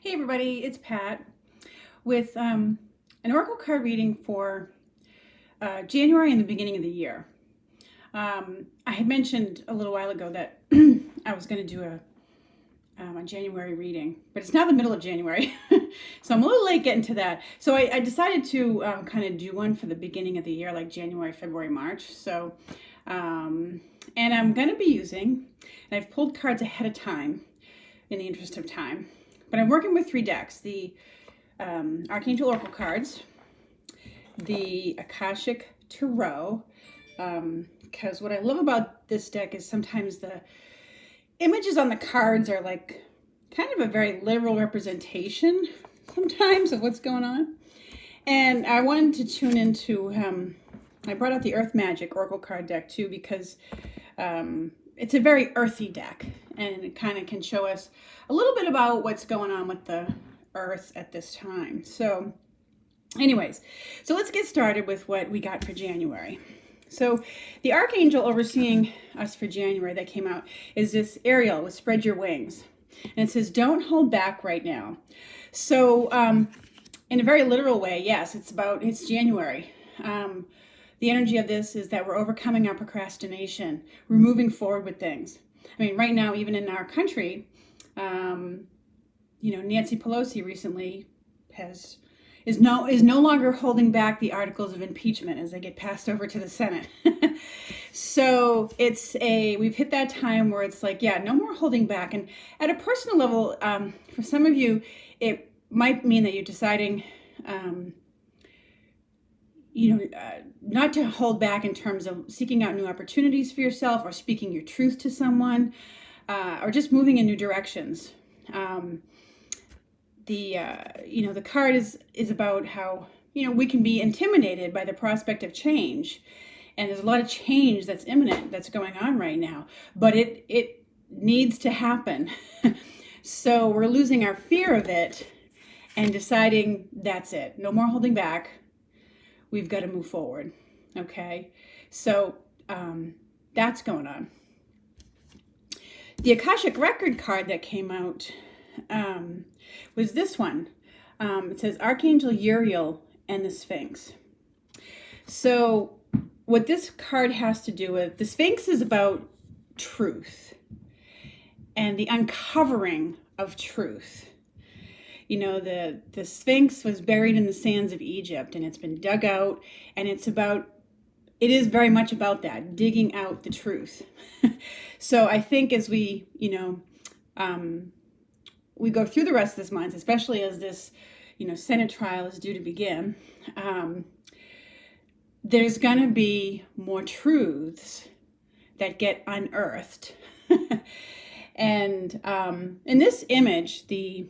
Hey everybody, it's Pat with an oracle card reading for January and the beginning of the year. I had mentioned a little while ago that I was going to do a January reading, but it's now the middle of January, so I'm a little late getting to that. So I decided to kind of do one for the beginning of the year, like January, February, March. So, and I'm going to be using, and I've pulled cards ahead of time in the interest of time. But I'm working with 3 decks, the Archangel Oracle cards, the Akashic Tarot, because what I love about this deck is sometimes the images on the cards are like kind of a very literal representation sometimes of what's going on. And I wanted to tune into, I brought out the Earth Magic Oracle card deck too because it's a very earthy deck, and it kind of can show us a little bit about what's going on with the earth at this time. So anyways, so let's get started with what we got for January. So the archangel overseeing us for January that came out is this Ariel with Spread Your Wings. And it says, don't hold back right now. So in a very literal way, yes, it's January. The energy of this is that we're overcoming our procrastination. We're moving forward with things. I mean, right now, even in our country, Nancy Pelosi recently is no longer holding back the articles of impeachment as they get passed over to the Senate. So we've hit that time where it's like, yeah, no more holding back. And at a personal level, for some of you, it might mean that you're deciding, not to hold back in terms of seeking out new opportunities for yourself or speaking your truth to someone, or just moving in new directions. The card is about how, we can be intimidated by the prospect of change. And there's a lot of change that's imminent, that's going on right now, but it needs to happen. So we're losing our fear of it and deciding that's it. No more holding back. We've got to move forward. Okay. So that's going on. The Akashic Record card that came out was this one. It says Archangel Uriel and the Sphinx. So what this card has to do with, the Sphinx is about truth and the uncovering of truth. The Sphinx was buried in the sands of Egypt, and it's been dug out, and it is very much about that, digging out the truth. So I think as we go through the rest of this month, especially as this, Senate trial is due to begin, there's going to be more truths that get unearthed. And in this image, the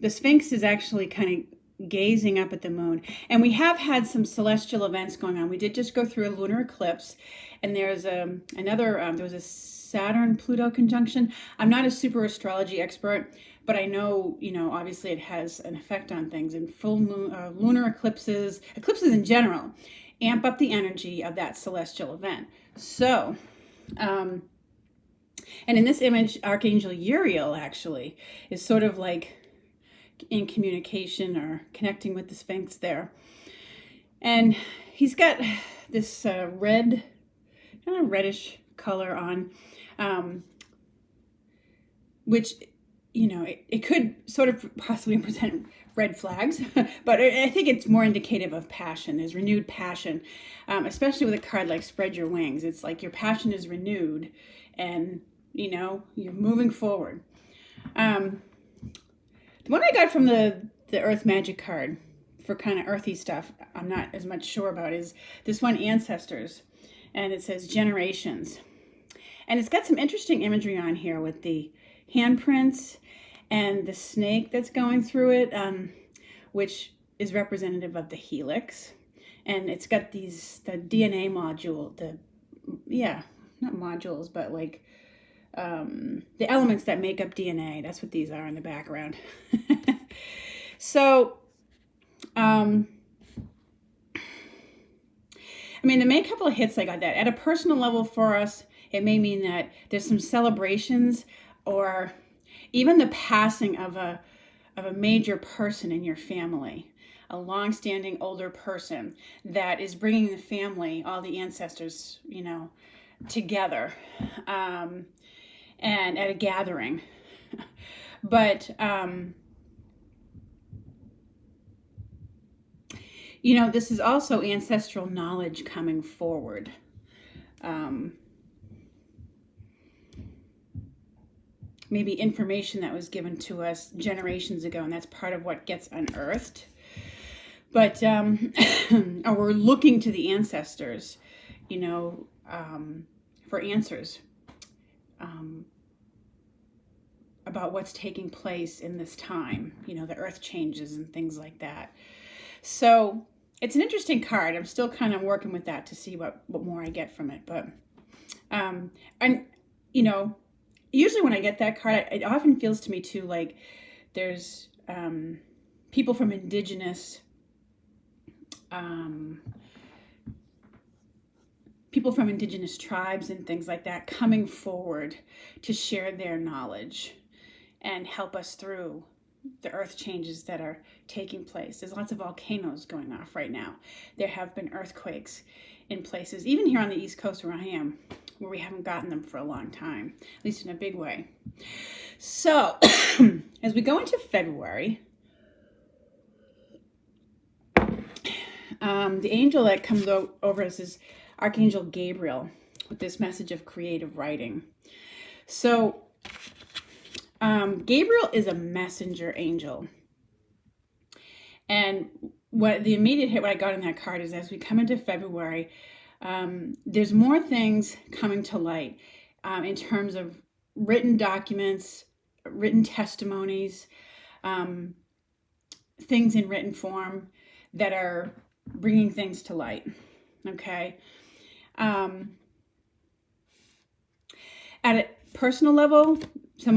Sphinx is actually kind of gazing up at the moon. And we have had some celestial events going on. We did just go through a lunar eclipse, and there's there was a Saturn-Pluto conjunction. I'm not a super astrology expert, but I know, obviously it has an effect on things. And full moon, lunar eclipses in general, amp up the energy of that celestial event. So, and in this image, Archangel Uriel actually is sort of like in communication or connecting with the Sphinx there. And he's got this red, kind of reddish color on, which, it could sort of possibly present red flags, but I think it's more indicative of passion. There's renewed passion, especially with a card like Spread Your Wings. It's like your passion is renewed and, you're moving forward. The one I got from the Earth Magic card for kind of earthy stuff, I'm not as much sure about, is this one, Ancestors. And it says Generations. And it's got some interesting imagery on here with the handprints and the snake that's going through it, which is representative of the helix. And it's got the DNA module, not modules, but like the elements that make up DNA. That's what these are in the background. So, the main couple of hits I got that. At a personal level for us, it may mean that there's some celebrations or even the passing of a of a major person in your family, a long-standing older person that is bringing the family, all the ancestors, together, and at a gathering. But, this is also ancestral knowledge coming forward. Maybe information that was given to us generations ago, and that's part of what gets unearthed. But or we're looking to the ancestors, for answers about what's taking place in this time, the earth changes and things like that. So it's an interesting card. I'm still kind of working with that to see what more I get from it. But, and, usually when I get that card, it often feels to me too like there's people from indigenous tribes and things like that coming forward to share their knowledge and help us through the earth changes that are taking place. There's lots of volcanoes going off right now. There have been earthquakes in places, even here on the East Coast where I am, where we haven't gotten them for a long time, at least in a big way. So as we go into February, the angel that comes over us is Archangel Gabriel with this message of creative writing. So Gabriel is a messenger angel. And what the immediate hit, what I got in that card is as we come into February, there's more things coming to light in terms of written documents, written testimonies, things in written form that are bringing things to light. Okay. At a personal level, some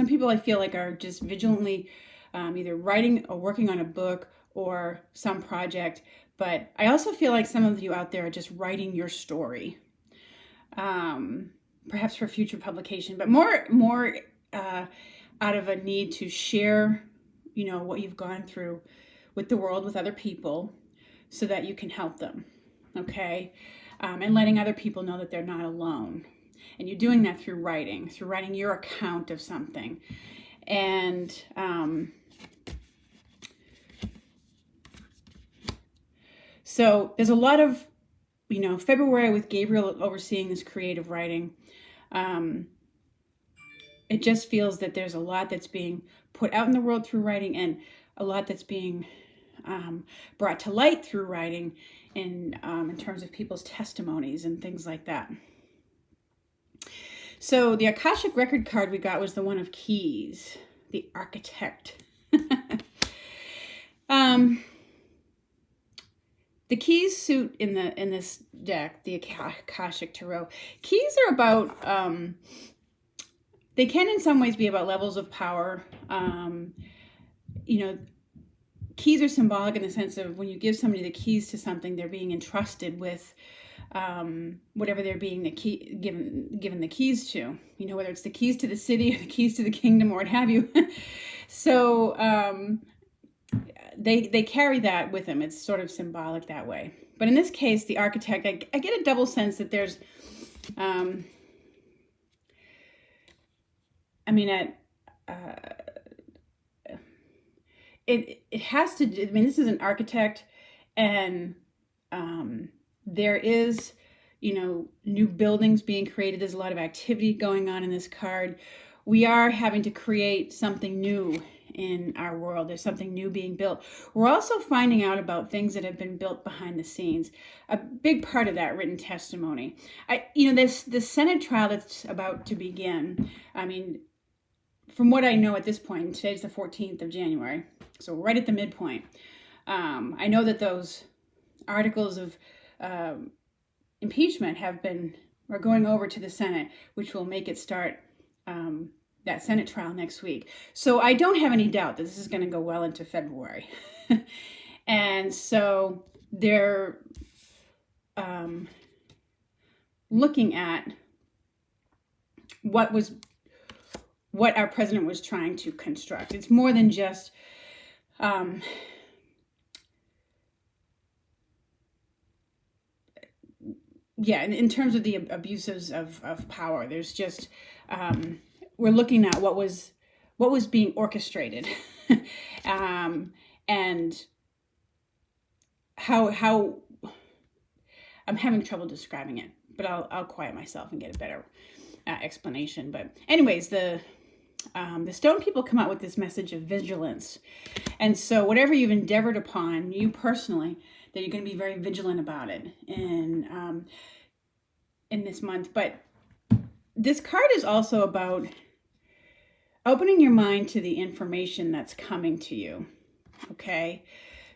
people I feel like are just vigilantly either writing or working on a book or some project. But I also feel like some of you out there are just writing your story, perhaps for future publication, but more out of a need to share, what you've gone through with the world, with other people, so that you can help them. Okay. And letting other people know that they're not alone. And you're doing that through writing your account of something. And so there's a lot of, February with Gabriel overseeing this creative writing. It just feels that there's a lot that's being put out in the world through writing, and a lot that's being brought to light through writing in terms of people's testimonies and things like that. So the Akashic record card we got was the one of keys, the architect. The keys suit in this deck, the Akashic Tarot. Keys are about, they can in some ways be about levels of power. Keys are symbolic in the sense of when you give somebody the keys to something, they're being entrusted with whatever they're being given the keys to, whether it's the keys to the city or the keys to the kingdom or what have you. So they carry that with them. It's sort of symbolic that way. But in this case, the architect, I get a double sense that there's, it has to, this is an architect, and there is, new buildings being created. There's a lot of activity going on in this card. We are having to create something new in our world. There's something new being built. We're also finding out about things that have been built behind the scenes. A big part of that written testimony. This Senate trial that's about to begin, from what I know at this point, today's the 14th of January, so right at the midpoint. I know that those articles of impeachment are going over to the Senate, which will make it start that Senate trial next week. So I don't have any doubt that this is going to go well into February. And so they're looking at what was what our president was trying to construct. It's more than just in terms of the abuses of power, there's just we're looking at what was being orchestrated, and how I'm having trouble describing it, but I'll quiet myself and get a better explanation. But anyways, the stone people come out with this message of vigilance, and so whatever you've endeavored upon, you personally, that you're going to be very vigilant about it in this month. But this card is also about opening your mind to the information that's coming to you. Okay,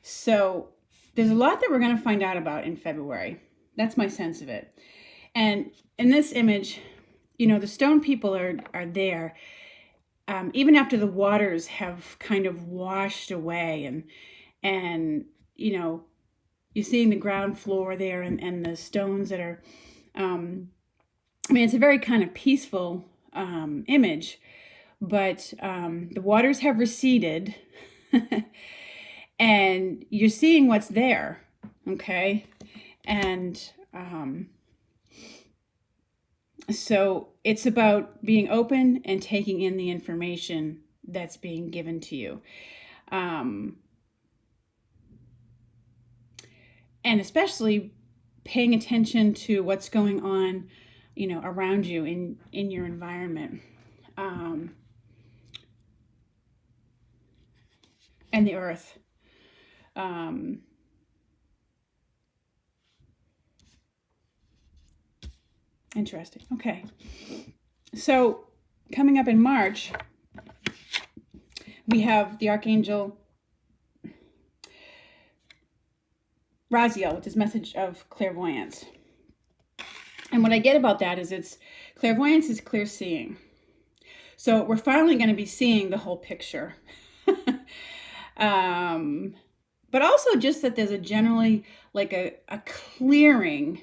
so there's a lot that we're going to find out about in February. That's my sense of it. And in this image, the stone people are there. Even after the waters have kind of washed away, and you're seeing the ground floor there, and the stones that are, it's a very kind of peaceful image, but the waters have receded, and you're seeing what's there, okay? And so it's about being open and taking in the information that's being given to you. And especially paying attention to what's going on, around you in your environment. And the earth. Interesting. Okay. So coming up in March, we have the Archangel Raziel with his message of clairvoyance. And what I get about that is clairvoyance is clear seeing. So we're finally going to be seeing the whole picture. But also just that there's a generally like a clearing,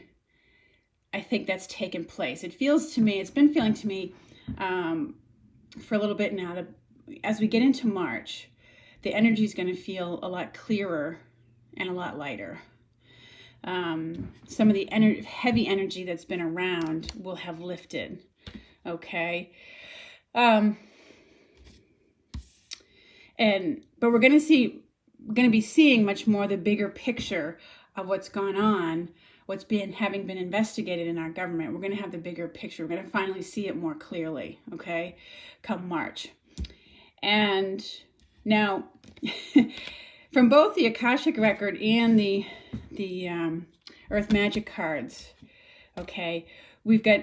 I think, that's taken place. It's been feeling to me for a little bit now that as we get into March, the energy is going to feel a lot clearer and a lot lighter. Some of the heavy energy that's been around will have lifted. Okay. But we're going to be seeing much more the bigger picture of what's gone on, having been investigated in our government. We're going to have the bigger picture. We're going to finally see it more clearly, okay, come March. And now, from both the Akashic Record and the Earth Magic cards, okay, we've got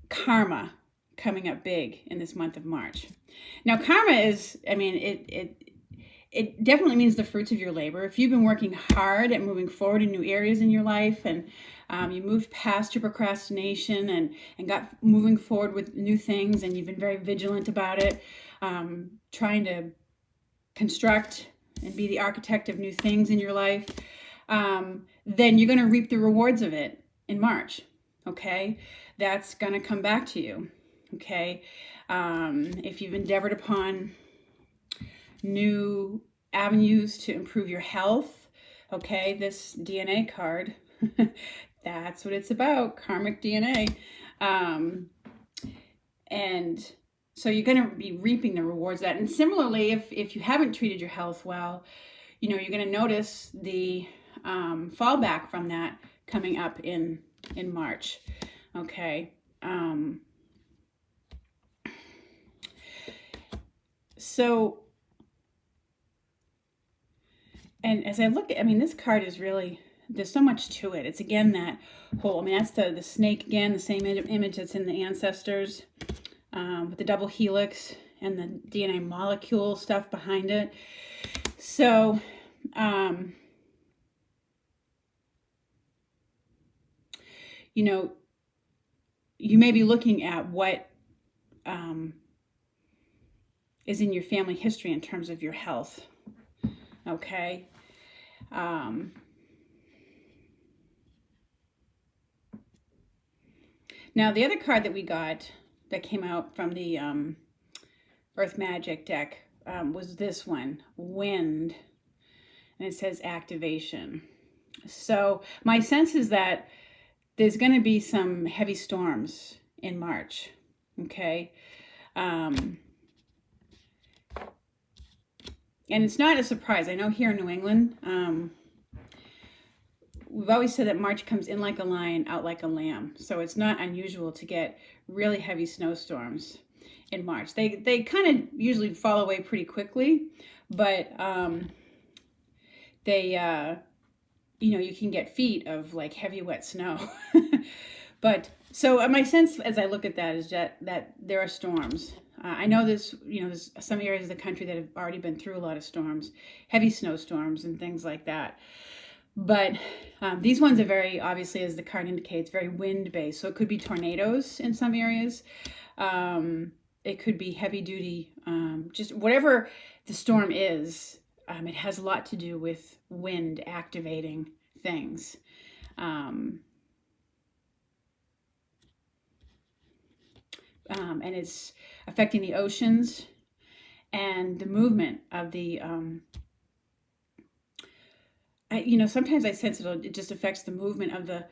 karma coming up big in this month of March. Now, karma is, it definitely means the fruits of your labor. If you've been working hard at moving forward in new areas in your life, and you moved past your procrastination and got moving forward with new things, and you've been very vigilant about it, trying to construct and be the architect of new things in your life, then you're going to reap the rewards of it in March. Okay, that's going to come back to you. Okay, if you've endeavored upon new avenues to improve your health, okay, this DNA card, that's what it's about, karmic DNA. And so you're going to be reaping the rewards of that. And similarly, if you haven't treated your health well, you're going to notice the fallback from that coming up in March. Okay. So, and as I look at, this card is really, there's so much to it. It's again that whole, that's the snake again, the same image that's in the ancestors, with the double helix and the DNA molecule stuff behind it. So, you may be looking at what is in your family history in terms of your health. Okay. Now, the other card that we got that came out from the Earth Magic deck was this one, Wind, and it says activation. So my sense is that there's going to be some heavy storms in March, okay? And it's not a surprise. I know here in New England, we've always said that March comes in like a lion, out like a lamb. So it's not unusual to get really heavy snowstorms in March. They kind of usually fall away pretty quickly, but you can get feet of like heavy wet snow. But so my sense as I look at that is that there are storms. I know there's some areas of the country that have already been through a lot of storms, heavy snowstorms and things like that. But these ones are very, obviously, as the card indicates, very wind-based. So it could be tornadoes in some areas. It could be heavy-duty, just whatever the storm is, it has a lot to do with wind activating things. And it's affecting the oceans and the movement of the sometimes I sense it just affects the movement of the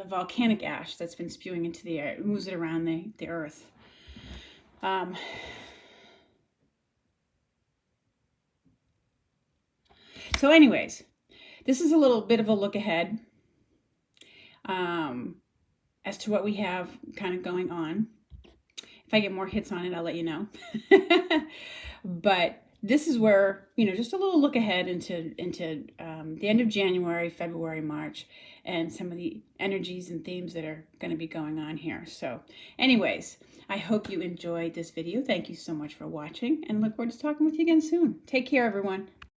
volcanic ash that's been spewing into the air. It moves it around the earth. So anyways, this is a little bit of a look ahead as to what we have kind of going on. If I get more hits on it, I'll let you know. But this is where, just a little look ahead into the end of January, February, March, and some of the energies and themes that are going to be going on here. So anyways, I hope you enjoyed this video. Thank you so much for watching, and look forward to talking with you again soon. Take care, everyone.